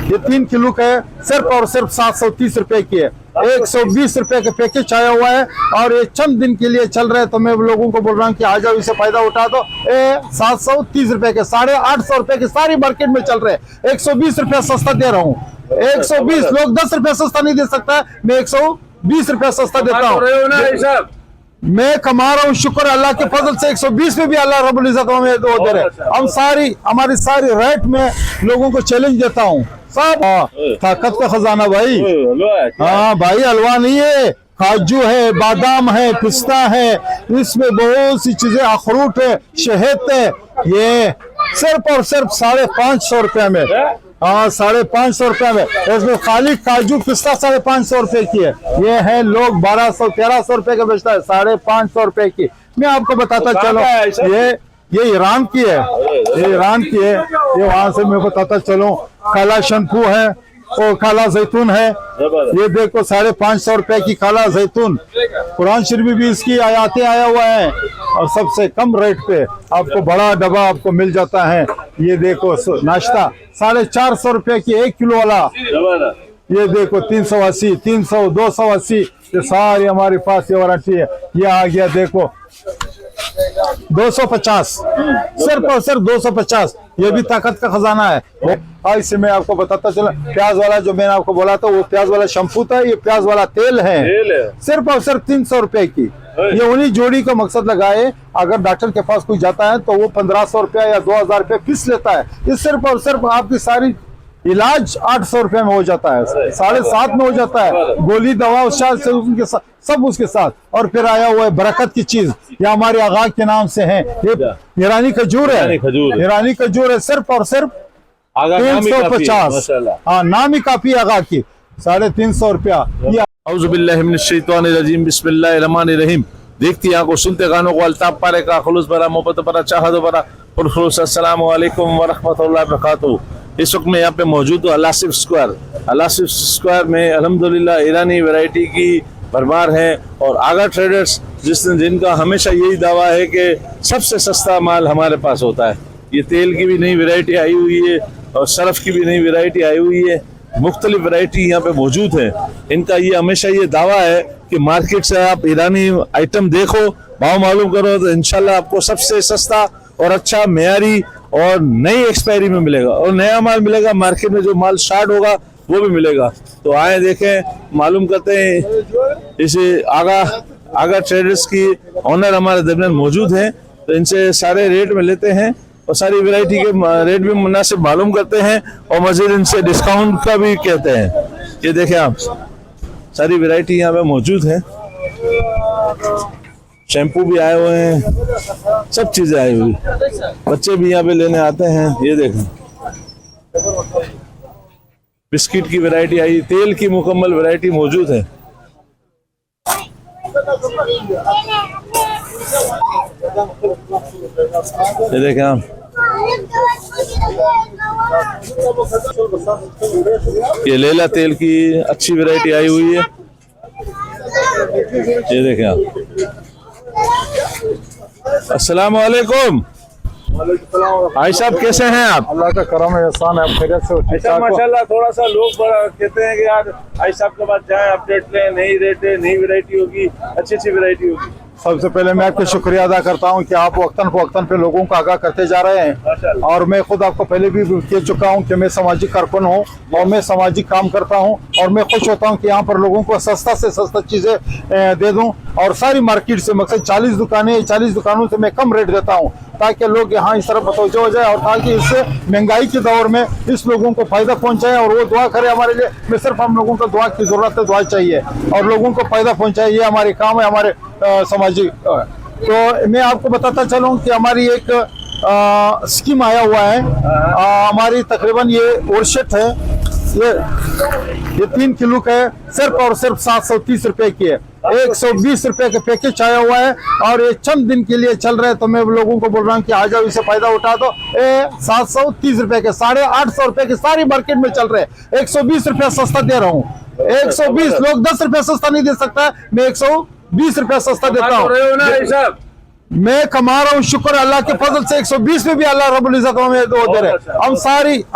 ये 3 किलो का है, सिर्फ और सिर्फ 730 रुपए की है। 120 रुपए का पैकेज आया हुआ है और ये चंद दिन के लिए चल रहा है, तो मैं लोगों को बोल रहा हूँ कि आ जाओ, इसे फायदा उठा दो। 730 रुपए के 850 रुपए की सारी मार्केट में चल रहे हैं। 120 रुपया सस्ता दे रहा हूँ। 120 लोग 10 रुपया सस्ता नहीं दे सकता, मैं 120 रुपया सस्ता देता हूँ। मैं कमा रहा हूँ, शुक्र अल्लाह के फजल से। 120 में भी अल्लाह रब्बुल इज्जत हमें दे रहे हैं। हम हमारी सारी रेट में लोगों को चैलेंज देता हूँ। सब ताकत का खजाना भाई। हाँ भाई, हलवा नहीं है, काजू है, बादाम है, पिस्ता है, इसमें बहुत सी चीजें, अखरूट है, शहद है। ये सिर्फ और सिर्फ 550 रुपए में। हाँ, 550 रुपए में। इसमें खाली काजू पिस्ता 550 रुपए की है। ये है लोग 1200-1300 रुपए का बेचता है, 550 रुपए की। मैं आपको बताता चलो, ये ईरान की है, ये ईरान की है। ये वहां से मैं बताता चलूं, काला शैम्पू है और काला जैतून है। ये देखो 550 रुपए की काला जैतून। कुरान शरीफ भी इसकी आयातें आया हुआ है और सबसे कम रेट पे आपको बड़ा डब्बा आपको मिल जाता है। ये देखो नाश्ता 450 रुपए की 1 किलो वाला। ये देखो 380, 300, 280, ये सारी हमारे पास ये वारंटी है। ये आ गया देखो 250, सिर्फ और सिर्फ 250। ये भी ताकत का खजाना है। और इससे मैं आपको बताता चला, प्याज वाला जो मैंने आपको बोला था, वो प्याज वाला शैम्पू था, ये प्याज वाला तेल है। सिर्फ और सिर्फ 300 रुपए की। ये उन्हीं जोड़ी का मकसद लगाए, अगर डॉक्टर के पास कोई जाता है तो वो 1500 रुपया या 2000 रुपया फीस लेता है। ये सिर्फ और सिर्फ आपकी सारी इलाज 800 रुपए में हो जाता है, 750 में हो जाता है। गोली दवा से उनके साथ, सब उसके साथ। और फिर आया हुआ है बरकत की चीज, या हमारे आगा के नाम से है, ये ईरानी खजूर है। ईरानी खजूर है, सिर्फ और सिर्फ 350। हाँ, नाम ही काफी आगा की, 350 रुपया। औज़ुबिल्लाहिमिनश्शैतानिर्रजीम, बिस्मिल्लाहिर्रहमानिर्रहीम। देखती आंखों, सुनते कानों को, अल्ताफ पारे का खुलूस भरा, मोहब्बत भरा, चाहत भरा पुरखुलूस। अस्सलामु अलैकुम व रहमतुल्लाहि व बरकातुहू। इस वक्त मैं यहाँ पे मौजूद हूँ अलासिफ स्क्वायर में। अल्हम्दुलिल्लाह ईरानी वैरायटी की भरमार है। और आगा ट्रेडर्स जिनका हमेशा यही दावा है कि सबसे सस्ता माल हमारे पास होता है। ये तेल की भी नई वैरायटी आई हुई है और सरफ की भी नई वैरायटी आई हुई है। मुख्तलिफ वैरायटी यहाँ पे मौजूद है। इनका ये हमेशा ये दावा है कि मार्केट से आप ईरानी आइटम देखो, भाव मालूम करो, तो इंशाल्लाह आपको सबसे सस्ता और अच्छा, मेयारी और नई एक्सपायरी में मिलेगा और नया माल मिलेगा। मार्केट में जो माल स्टार्ट होगा वो भी मिलेगा। तो आए देखें, मालूम करते हैं। इसे आगा ट्रेडर्स की ऑनर हमारे दरमियान मौजूद हैं, तो इनसे सारे रेट में लेते हैं और सारी वैरायटी के रेट भी मुनासिब मालूम करते हैं और मजीद इनसे डिस्काउंट का भी कहते हैं। ये देखें आप, सारी वैरायटी यहाँ पे मौजूद है। शैम्पू भी आए हुए हैं, सब चीजें आई हुई। बच्चे भी यहाँ पे लेने आते हैं। ये देखें, बिस्किट की वैरायटी आई, तेल की मुकम्मल वैरायटी मौजूद है। ये देखें आप, ये लेला तेल की अच्छी वैरायटी आई हुई है। ये देखें आप। अस्सलाम वालेकुम भाई साहब, कैसे हैं आप? अल्लाह का करम है, एहसान है, खैरियत से। अच्छा माशाल्लाह। थोड़ा सा लोग बड़ा कहते हैं कि यार भाई साहब के पास जाए, अपडेट लें, नई रेट है, नई वैरायटी होगी, अच्छी वैरायटी होगी। सबसे पहले मैं आपका शुक्रिया अदा करता हूं कि आप वक्तन पे लोगों को आगाह करते जा रहे हैं। और मैं खुद आपको पहले भी कह चुका हूं कि मैं सामाजिक कारकुन हूं और मैं सामाजिक काम करता हूं और मैं खुश होता हूं कि यहाँ पर लोगों को सस्ता से सस्ता चीजें दे दूं। और सारी मार्केट से मकसद 40 दुकानें, 40 दुकानों से मैं कम रेट देता हूँ ताकि लोग यहाँ इस तरफ मुतवज्जो हो जाए और ताकि इससे महंगाई के दौर में इस लोगों को फायदा पहुंचाए और वो दुआ करे हमारे लिए। मैं सिर्फ हम लोगों को दुआ की जरूरत है, दुआ चाहिए और लोगों को फायदा पहुंचाए, ये हमारे काम है, हमारे सामाजिक। तो मैं आपको बताता चलूं कि हमारी एक स्कीम आया हुआ है। हमारी तकरीबन ये ओरशेट है, ये 3 किलो का है, सिर्फ और सिर्फ 730 रुपए की है। 120 रुपए का पैकेज आया हुआ है और ये चंद दिन के लिए चल रहा है, तो मैं लोगों को बोल रहा हूँ कि आ जाओ, इसे फायदा उठा दो। 730 रुपए के 850 रुपए की सारी मार्केट में चल रहे हैं। 120 रुपया सस्ता दे रहा हूँ। 120 लोग 10 रुपया सस्ता नहीं दे सकता, मैं 120 रुपया सस्ता देता हूँ। मैं कमा रहा हूँ, शुक्र अल्लाह के फजल से 120 में भी अल्लाह रब्बुल इज्जत हमें वो दे रहे। हम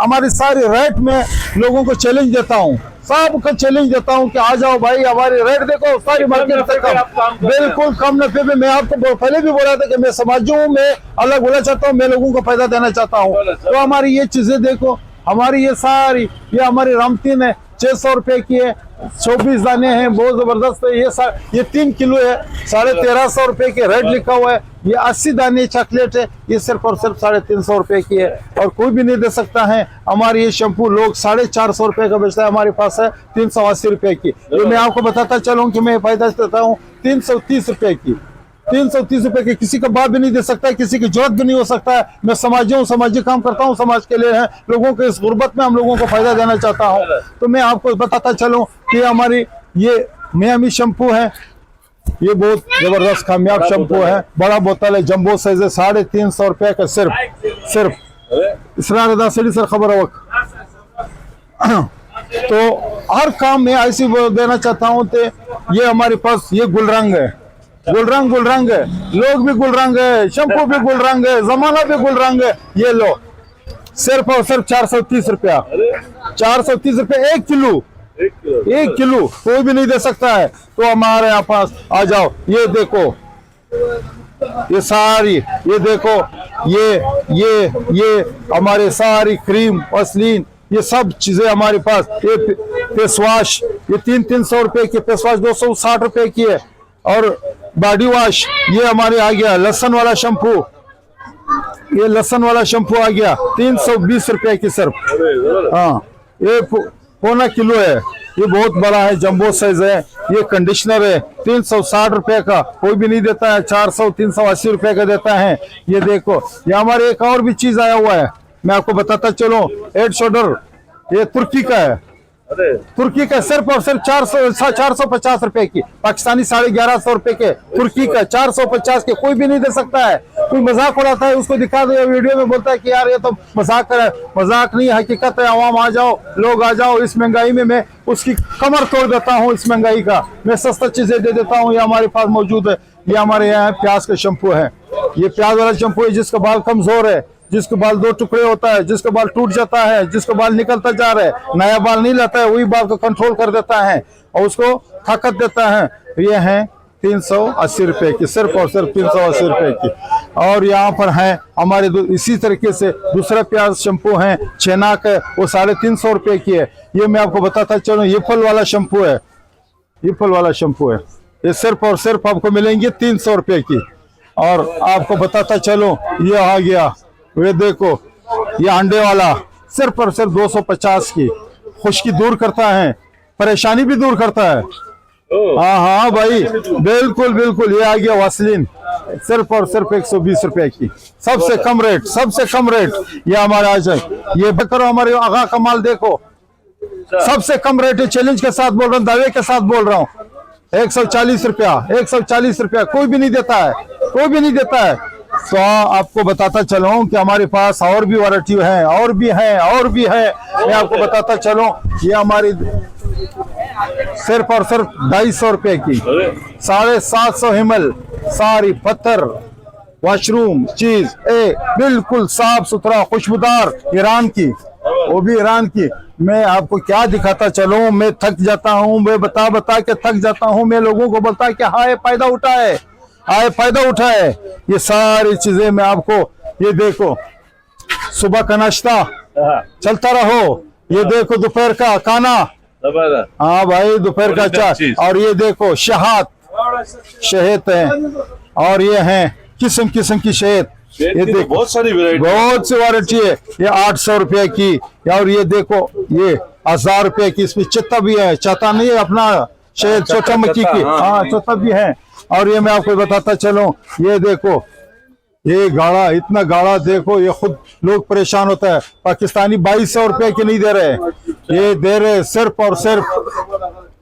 हमारी सारी रेट में लोगों को चैलेंज देता हूँ, सबको चैलेंज देता हूँ कि आ जाओ भाई, हमारी रेट देखो, सारी मार्केट से कम, बिल्कुल कम नफे में। मैं आपको पहले भी बोला था कि मैं समाजों में अलग बोला चाहता हूँ, मैं लोगों को फायदा देना चाहता हूँ। तो हमारी ये चीजें देखो, हमारी ये सारी, ये हमारी रामतीन है 600 रुपए की है, 24 दाने हैं, बहुत जबरदस्त है। ये 3 किलो है, 1350 रुपए के रेट लिखा हुआ है। ये 80 दाने चॉकलेट है, ये सिर्फ और सिर्फ 350 रुपए की है, और कोई भी नहीं दे सकता है। हमारी ये शैम्पू लोग 450 रुपए का बेचता है, हमारे पास है 380 रुपए की। ये मैं आपको बताता चलूं कि मैं फायदा देता हूँ 330 रुपए की, 330 रुपए की। किसी का बात भी नहीं दे सकता है, किसी की जरूरत भी नहीं हो सकता है। मैं सामाजिक काम करता हूँ, समाज के लिए है, लोगों के इस गुर्बत में हम लोगों को फायदा देना चाहता हूँ। तो मैं आपको बताता चलूं कि हमारी ये मियामी शैम्पू है, ये बहुत जबरदस्त कामयाब शैम्पू है। बड़ा बोतल है, जंबो साइज है, 350 रुपए का सिर्फ इसरा सर खबर है। तो हर काम में ऐसी देना चाहता हूँ। तो ये हमारे पास ये गुलरंग है, गुलरंग है, लोग भी गुलरंग है, शैम्पू भी गुलरंग है, जमाना भी गुलरंग है। ये लो सिर्फ और सिर्फ 430 रुपया, 430 रुपये 1 किलो, 1 किलो कोई भी नहीं दे सकता है। तो हमारे यहाँ पास आ जाओ। ये देखो, ये सारी, ये देखो, ये हमारे सारी क्रीम, वसलीन, ये सब चीजें हमारे पास। ये फेस वॉश, ये 300 रुपए की फेस वॉश 260 रुपए की है। और बॉडी वॉश ये हमारे आ गया, लहसुन वाला शैम्पू, ये लहसुन वाला शैम्पू आ गया 320 रुपए की सिर्फ। हाँ, ये 1.25 किलो है, ये बहुत बड़ा है, जंबो साइज है। ये कंडीशनर है 360 रुपए का, कोई भी नहीं देता है, 380 रुपए का देता है। ये देखो, ये हमारे एक और भी चीज आया हुआ है, मैं आपको बताता चलो। हेड शोल्डर, ये तुर्की का है, तुर्की का सिर्फ और सिर्फ 450 रुपए की, पाकिस्तानी 1150 रुपए के, तुर्की का 450 के, कोई भी नहीं दे सकता है। कोई मजाक उड़ाता है, उसको दिखा दो वीडियो में, बोलता है कि यार ये तो मजाक है। मजाक नहीं, हकीकत है। आवाम आ जाओ, लोग आ जाओ। इस महंगाई में मैं उसकी कमर तोड़ देता हूँ, इस महंगाई का मैं सस्ता चीजें दे देता हूँ। ये हमारे पास मौजूद है। ये हमारे यहाँ प्याज का शैम्पू है, ये प्याज वाला शैम्पू है। जिसका बाल कमजोर है, जिसको बाल 2 टुकड़े होता है, जिसका बाल टूट जाता है, जिसको बाल निकलता जा रहा है, नया बाल नहीं लाता है, वही बाल को कंट्रोल कर देता है और उसको ताकत देता है। ये है 380 रुपए की, सिर्फ और सिर्फ 380 रुपए की। और यहाँ पर है हमारे इसी तरीके से दूसरा प्याज शैम्पू है, छेनाक है, वो 350 रुपए की है। ये मैं आपको बताता चलूं, ये फल वाला शैम्पू है, ये फल वाला शैम्पू है। ये सिर्फ और सिर्फ आपको मिलेंगे 300 रुपए की। और आपको बताता चलो, ये आ गया, ये देखो, ये अंडे वाला सिर्फ और सिर्फ 250 की। खुश्की दूर करता है, परेशानी भी दूर करता है। हाँ भाई, बिल्कुल बिल्कुल। ये आ गया वासलीन, सिर्फ और सिर्फ 120 रुपए की, सबसे कम रेट, सबसे कम रेट। ये हमारे आ जाए, ये करो हमारे आगा का माल देखो, सबसे कम रेट है। चैलेंज के साथ बोल रहा हूँ, दावे के साथ बोल रहा हूँ। 140 रुपया, 140 रुपया, कोई भी नहीं देता है, कोई भी नहीं देता है। तो आपको बताता चलूं कि हमारे पास और भी वैरायटी है, और भी है, और भी है। मैं आपको बताता चलूं, ये हमारी सिर्फ और सिर्फ 250 रुपए की, 750 हिमल, सारी पत्थर, वॉशरूम चीज, बिल्कुल साफ सुथरा, खुशबूदार, ईरान की, वो भी ईरान की। मैं आपको क्या दिखाता चलूं, मैं थक जाता हूं, मैं बता के थक जाता हूं। मैं लोगों को बोलता कि हाँ, फायदा उठाए, आए फायदा उठाए। ये सारी चीजें मैं आपको, ये देखो, सुबह का नाश्ता चलता रहो, ये देखो दोपहर का खाना, हाँ भाई दोपहर का चाय। और ये देखो शहद है, और ये है किस्म किस्म की शहद। ये देखो, बहुत सारी वैरायटी, बहुत सी वैरायटी है। ये 800 रुपए की, और ये देखो, ये 1000 रुपए की। इसमें चत्ता भी है, चत्ता नहीं है अपना शहद, छोटा मक्की की, हाँ चत्ता भी है। और ये मैं आपको बताता चलूं, ये देखो, ये गाढ़ा, इतना गाढ़ा देखो, ये खुद लोग परेशान होता है। पाकिस्तानी 2200 रुपए की नहीं दे रहे, ये दे रहे सिर्फ और सिर्फ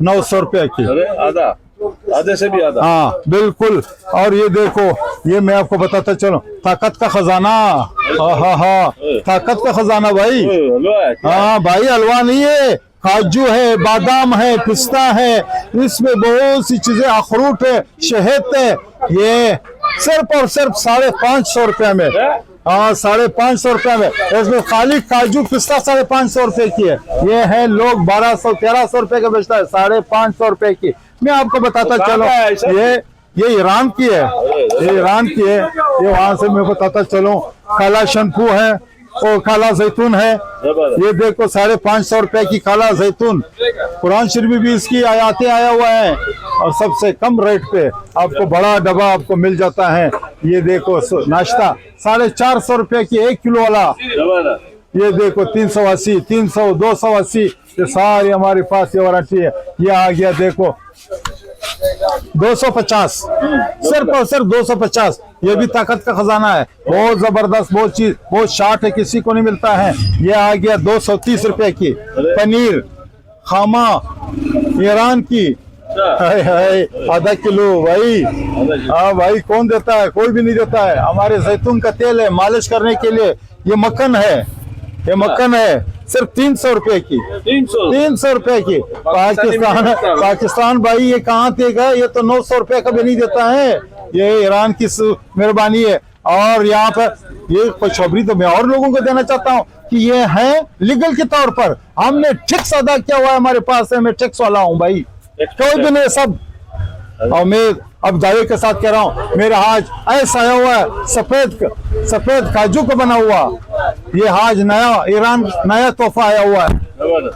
900 रुपए की, आधे से भी आधा। हाँ बिल्कुल। और ये देखो, ये मैं आपको बताता चलूं, ताकत का खजाना, हाँ ताकत का खजाना भाई। हाँ भाई, हलवा नहीं है, काजू है, बादाम है, पिस्ता है, इसमें बहुत सी चीजें, अखरूट है, शहद है। ये सिर्फ और सिर्फ 550 रुपए में। हाँ 550 रुपए में। इसमें खाली काजू पिस्ता 550 रुपए की है। ये है लोग 1200-1300 रुपए का बेचता है, 550 रुपए की। मैं आपको बताता चलो ये ईरान की है, ये ईरान की है। ये वहां से मैं बताता चलूं, काला शैम्पू है और काला जैतून है। ये देखो 550 रुपए की काला जैतून। कुरान शरीफ भी इसकी आयातें आया हुआ है और सबसे कम रेट पे आपको बड़ा डब्बा आपको मिल जाता है। ये देखो नाश्ता 450 रुपए की 1 किलो वाला। ये देखो 380, 300, 280, ये सारी हमारे पास ये वारंटी है। ये आ गया देखो 250, सिर्फ और सिर्फ 250। ये भी ताकत का खजाना है, बहुत जबरदस्त, बहुत चीज, बहुत शार्ट है, किसी को नहीं मिलता है। ये आ गया 230 रुपए की पनीर खामा ईरान की। हाय हाय आधा किलो भाई। हाँ भाई, कौन देता है? कोई भी नहीं देता है। हमारे जैतून का तेल है मालिश करने के लिए। ये मक्खन है, ये मक्खन है सिर्फ 300 रुपए की। 300 रुपए की। पाकिस्तान भाई ये कहाँ देगा? ये तो 900 रुपए का भी नहीं देता है। ये ईरान की मेहरबानी है। और यहाँ पर ये खुशखबरी तो मैं और लोगों को देना चाहता हूँ कि ये है लीगल के तौर पर। हमने टैक्स अदा किया हुआ है, हमारे पास है। मैं टैक्स वाला हूँ भाई, कोई भी नहीं, सब। और मैं अब दावे के साथ कह रहा हूँ, मेरा हाज ऐसा आया हुआ है, सफेद काजू का बना हुआ। ये हाज नया ईरान नया तोहफा आया हुआ है।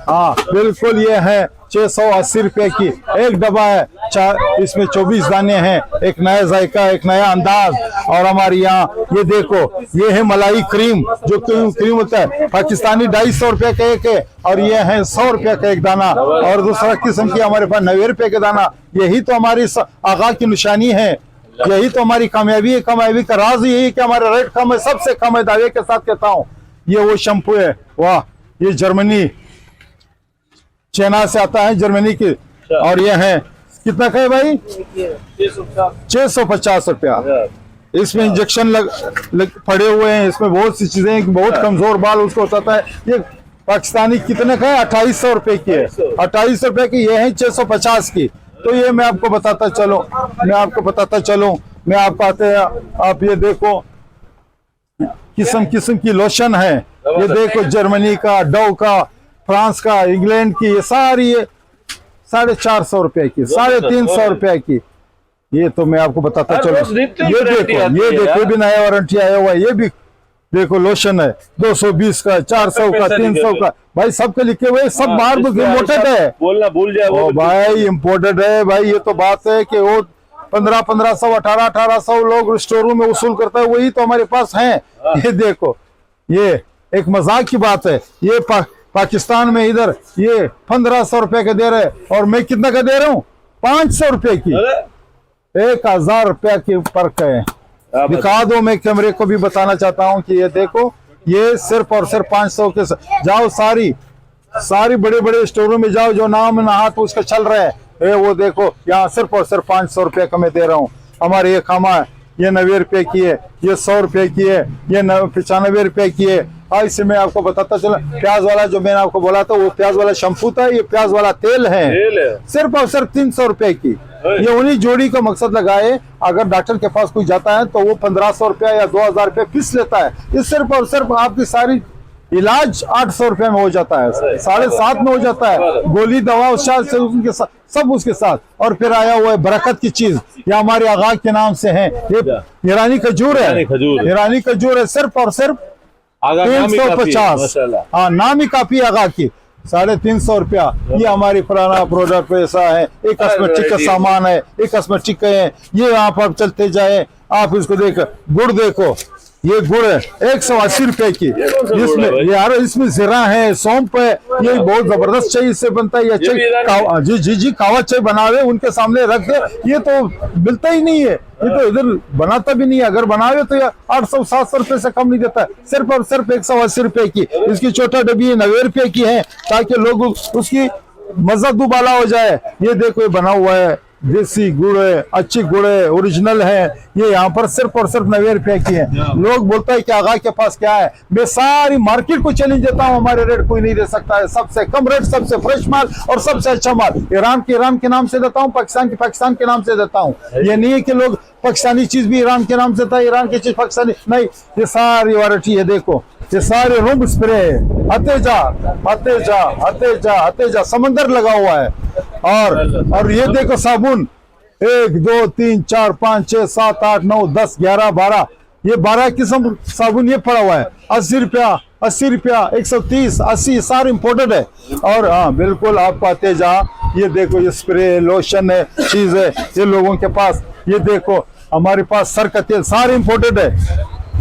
हाँ बिल्कुल, ये है 680 रुपए की एक डब्बा है। इसमें 24 दाने हैं। एक नया जायका, एक नया अंदाज। और हमारे यहाँ ये देखो, ये है मलाई क्रीम, जो क्रीम होता है पाकिस्तानी 250 रुपए का एक है। और ये है 100 रुपए का एक दाना। और दूसरा किस्म की हमारे पास 90 रुपए का दाना। यही तो हमारी आगा की निशानी है, यही तो हमारी कामयाबी है। कामयाबी का राज यही है कि हमारा रेट कम है, सबसे कम है। दावे के साथ कहता हूँ। ये वो शैम्पू है, वाह, ये जर्मनी चाइना से आता है, जर्मनी की। और ये है कितना का है भाई? 650 रुपया। इसमें इंजेक्शन लग पड़े हुए हैं। इसमें बहुत सी चीजें, बहुत कमजोर बाल उसको होता है। ये पाकिस्तानी कितने का है? 2800 रुपए की है। 2800 रुपए की। ये है 650 की। तो ये मैं आपको बताता चलूं, मैं आपको आते हैं। आप ये देखो किस्म की लोशन है। ये देखो जर्मनी का, डव का, फ्रांस का, इंग्लैंड की। ये सारी ये 450 रुपए की, 350 रुपए की। ये तो मैं आपको बताता चलूं। ये देखो भी नया वारंटी आया हुआ है। ये भी देखो लोशन है 220 का, 400 का, 300 का। भाई सबके लिखे हुए, सब बाहर इम्पोर्टेड है। बोलना भूल जाए वो भाई, इम्पोर्टेड है भाई। ये तो बात है कि वो 1500, 1800 लोग स्टोर रूम में वसूल करता है, वही तो हमारे पास है। ये देखो, ये एक मजाक की बात है। ये पाकिस्तान में इधर ये 1500 रुपए का दे रहे, और मैं कितना का दे रहा हूँ? 500 रुपए की। 1000 रुपए की फर्क है। दिखा दो, मैं कैमरे को भी बताना चाहता हूँ कि ये देखो, ये सिर्फ और सिर्फ 500 के जाओ। सारी बड़े स्टोरों में जाओ, जो नाम नहात उसका चल रहा है। वो देखो, यहाँ सिर्फ और सिर्फ 500 रुपए का मैं दे रहा हूँ। हमारे ये खामा है, ये 90 रुपए की है, ये 100 रुपए की है, ये 95 रुपए की है। और इससे मैं आपको बताता चला, प्याज वाला जो मैंने आपको बोला था, वो प्याज वाला शैम्पू था। ये प्याज वाला तेल है, सिर्फ और सिर्फ 300 रुपए की। ये उन्हीं जोड़ी का मकसद लगाए। अगर डॉक्टर के पास कोई जाता है तो वो 1500 रुपया या 2000 रुपया फीस लेता है। ये सिर्फ और सिर्फ आपकी सारी इलाज 800 रुपए में हो जाता है, 750 में हो जाता है। गोली दवा उपचार से उनके साथ, सब उसके साथ। और फिर आया हुआ है बरकत की चीज, या हमारे आगा के नाम से है। ये ईरानी खजूर है, ईरानी खजूर है। सिर्फ और सिर्फ 350। हाँ, नाम ही काफी आगा की। 350 रुपया। ये हमारी पुराना प्रोडक्ट ऐसा है। एक कॉस्मेटिक का सामान है, एक कॉस्मेटिक का है। ये आप चलते जाए, आप इसको देखो, गुड़ देखो, ये गुड़ है 180 रुपए की। इसमें यार, इसमें जीरा है, सौंफ है। ये बहुत जबरदस्त चाय इससे बनता है। ये चाय जी कावा चाय बनावे, उनके सामने रख दे। ये तो मिलता ही नहीं है, ये तो इधर बनाता भी नहीं है। अगर बनावे तो 800-700 रुपए से कम नहीं देता है। सिर्फ और सिर्फ 180 रुपए की। इसकी छोटा डब्बी 90 रुपए की है, ताकि लोग उसकी मजा दुबाला हो जाए। ये देखो, ये बना हुआ है देसी गुड़ है, अच्छी गुड़ है, ओरिजिनल है। ये यहाँ पर सिर्फ और सिर्फ 90 रुपए की है। लोग बोलता है कि आगा के पास क्या है। मैं सारी मार्केट को चैलेंज देता हूँ, हमारे रेट कोई नहीं दे सकता है। सबसे कम रेट, सबसे फ्रेश माल और सबसे अच्छा माल ईरान के नाम से देता हूँ, पाकिस्तान के नाम से देता हूँ। ये नहीं है कि लोग पाकिस्तानी चीज भी ईरान के नाम से था, ईरान की चीज पाकिस्तानी नहीं। ये सारी वैरायटी है, देखो ये सारे रूम स्प्रे है। आते जा समंदर लगा हुआ है। और ये देखो साबुन 1 2 3 4 5 6 7 8 9 10 11 12, ये 12 किस्म साबुन ये पड़ा हुआ है। 80 रुपया 130 80 सारे इम्पोर्टेड है। और हाँ बिल्कुल आपको आते जा, ये देखो ये स्प्रे लोशन है, चीज है ये लोगों के पास। ये देखो हमारे पास सर का तेल सारे इम्पोर्टेड है।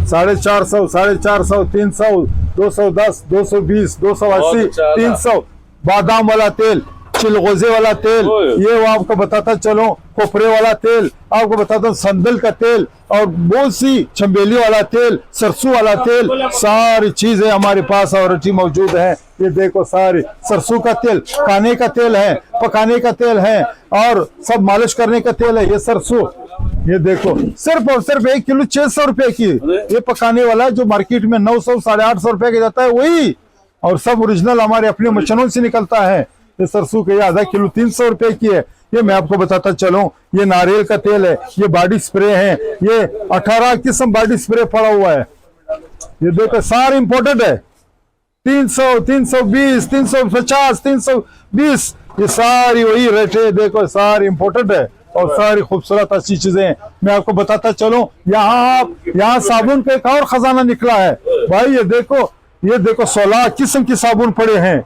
450 300 210 220 280 300 बादाम वाला तेल, चिलगोजे वाला तेल, ये वो आपको बताता चलो, कोपरे वाला तेल आपको बताता हूँ, संदल का तेल और बहुत सी चंबेली वाला तेल, सरसों वाला तेल, सारी चीजें हमारे पास वैरायटी मौजूद है। ये देखो सारी सरसों का तेल, खाने का तेल है, पकाने का तेल है और सब मालिश करने का तेल है। ये सरसों, ये देखो सिर्फ और सिर्फ 1 किलो 600 रुपए की। ये पकाने वाला जो मार्केट में 900 850 रुपए का जाता है वही, और सब ओरिजिनल हमारे अपने मशीनों से निकलता है। ये सरसों के आधा किलो 300 रुपए की है। ये मैं आपको बताता चलूं, ये नारियल का तेल है, ये बॉडी स्प्रे है, ये 18 किस्म बॉडी स्प्रे पड़ा हुआ है। ये देखो सारे इंपोर्टेड है। 300 320 350 320, ये सारी वही रेट है। देखो सारी इंपोर्टेड है और सारी खूबसूरत अच्छी चीजें मैं आपको बताता चलूं। यहाँ साबुन का एक और खजाना निकला है भाई। ये देखो 16 किस्म की साबुन पड़े हैं।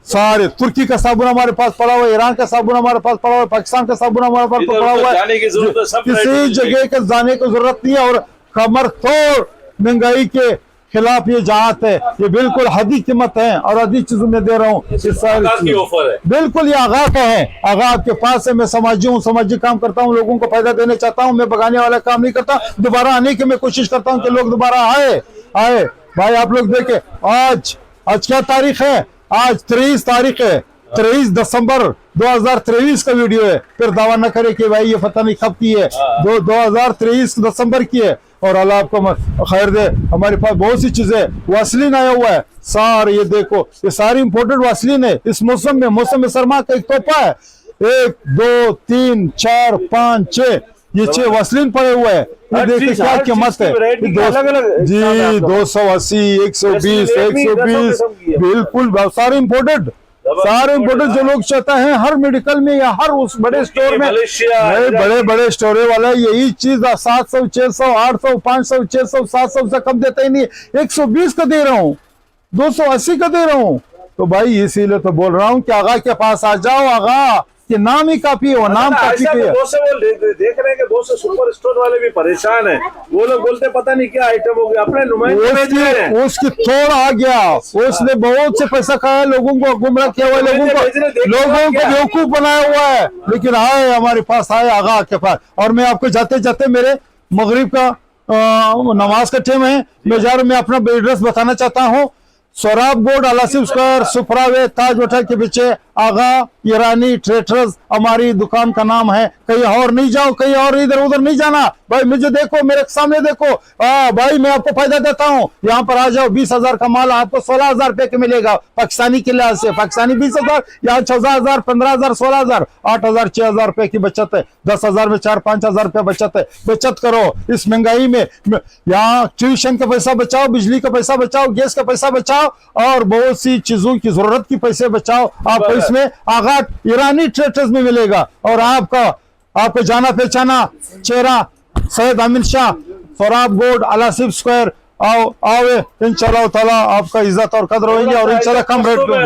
सारे तुर्की का साबुन हमारे पास पड़ा हुआ है, ईरान का साबुन हमारे पास पड़ा हुआ है, पाकिस्तान का साबुन हमारे पास पड़ा हुआ है। किसी जगह के जाने की जरूरत नहीं है। और कमर तोड़ महंगाई के खिलाफ ये जात है, ये बिल्कुल हदी कीमत है और हदी चीजों में दे रहा हूँ। बिल्कुल ये आगा का है, आगा आपके पास है। मैं समाजी हूँ, सामाजिक काम करता हूँ, लोगों को फायदा देने चाहता हूँ। मैं भगाने वाला काम नहीं करता, दोबारा आने की मैं कोशिश करता हूँ कि लोग दोबारा आए। भाई आप लोग देखे आज क्या तारीख है? आज 23 तारीख है, 23 दिसंबर 2023 का वीडियो है। फिर दावा न करे कि भाई ये पता नहीं कब की है, 2023 दिसंबर की है। और अल्लाह आपको खैर दे। हमारे पास बहुत सी चीजें, वासलीन आया हुआ है सारे, ये देखो ये सारी इंपोर्टेड वासलीन है। इस मौसम में सरमा का एक तोहफा है। 1 2 3 4 5 6, ये 6 वासलीन पड़े हुए हैं। ये देखिए क्या कीमत है जी, 280 120 120 बिल्कुल सारे इम्पोर्टेड जो लोग चाहते हैं हर मेडिकल में या हर उस बड़े स्टोर में, बड़े स्टोर वाला यही चीज 700 600 800 500 600 700 से कम देता ही नहीं। 120 का दे रहा हूँ, 280 का दे रहा हूँ। तो भाई इसीलिए तो बोल रहा हूँ कि आगा के पास आ जाओ। आगा कि नाम ही काफी है, वो नाम काफी है। बहुत से वो देख रहे हैं कि बहुत से सुपर स्टोर वाले भी परेशान हैं। वो लोग बोलते पता नहीं क्या आइटम हो गया, अपने नुमाइंदे उसकी थोड़ा आ गया, उसने बहुत से पैसा खाया, लोगों को गुमराह किया हुआ, लोगों को बेवकूफ बनाया हुआ है। लेकिन आए हमारे पास, आए आगा के पास। और मैं आपको जाते जाते मेरे मगरिब का नमाज का टाइम है, मैं अपना एड्रेस बताना चाहता हूँ। सोराब बोर्ड अलासिफ स्क्वायर सुफरावे ताज होटल के पीछे आगा ईरानी ट्रेडर्स हमारी दुकान का नाम है। कहीं और नहीं जाओ, कहीं और इधर उधर नहीं जाना भाई। मुझे देखो, मेरे सामने देखो। भाई मैं आपको फायदा देता हूँ, यहाँ पर आ जाओ। 20,000 का माल आपको 16,000 रुपए के मिलेगा पाकिस्तानी के लिहाज से। पाकिस्तानी 20,000, यहाँ 14,000 15,000 16,000 8,000 6,000 रुपए की बचत है। 10,000 में 4-5 हजार रुपए बचत है। बचत करो इस महंगाई में। यहाँ ट्यूशन का पैसा बचाओ, बिजली का पैसा बचाओ, गैस का पैसा बचाओ और बहुत सी चीजों की जरूरत की पैसे बचाओ। आपको इसमें आगा ईरानी ट्रेडर्स में मिलेगा। और आपको जाना पहचाना चेहरा सैयद अमीन शाह, सोराब बोर्ड अलासिफ स्क्वायर। आओ इंशाल्लाह ताला आपका इज्जत और कदर होंगे और इंशाल्लाह कम रेट में।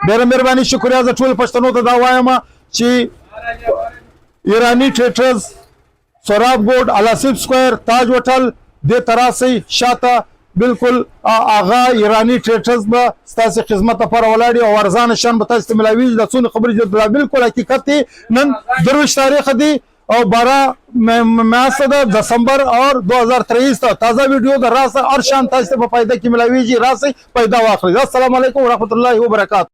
मेरा मेहरबानी शुक्रिया जटूल पश्तनों का दावा है ची ईरानी traders Sorab board Al-Asif square ताज होटल दे तरासी शाता बिल्कुल आगा ईरानी ट्रेडर्स में स्तासी खिदमत पर वलाडी और अरजान शान बता इस्तेमाली लसून खबर जो बिल्कुल हकीकत थी। नन दरविश तारीख दी और 12 दिसंबर और 2023 था ताज़ा वीडियो द रास और शान ताज से फायदा की मिलावी जी रास पैदा वाखरी। अस्सलाम वालेकुम व रहमतुल्लाहि व बरकातहू।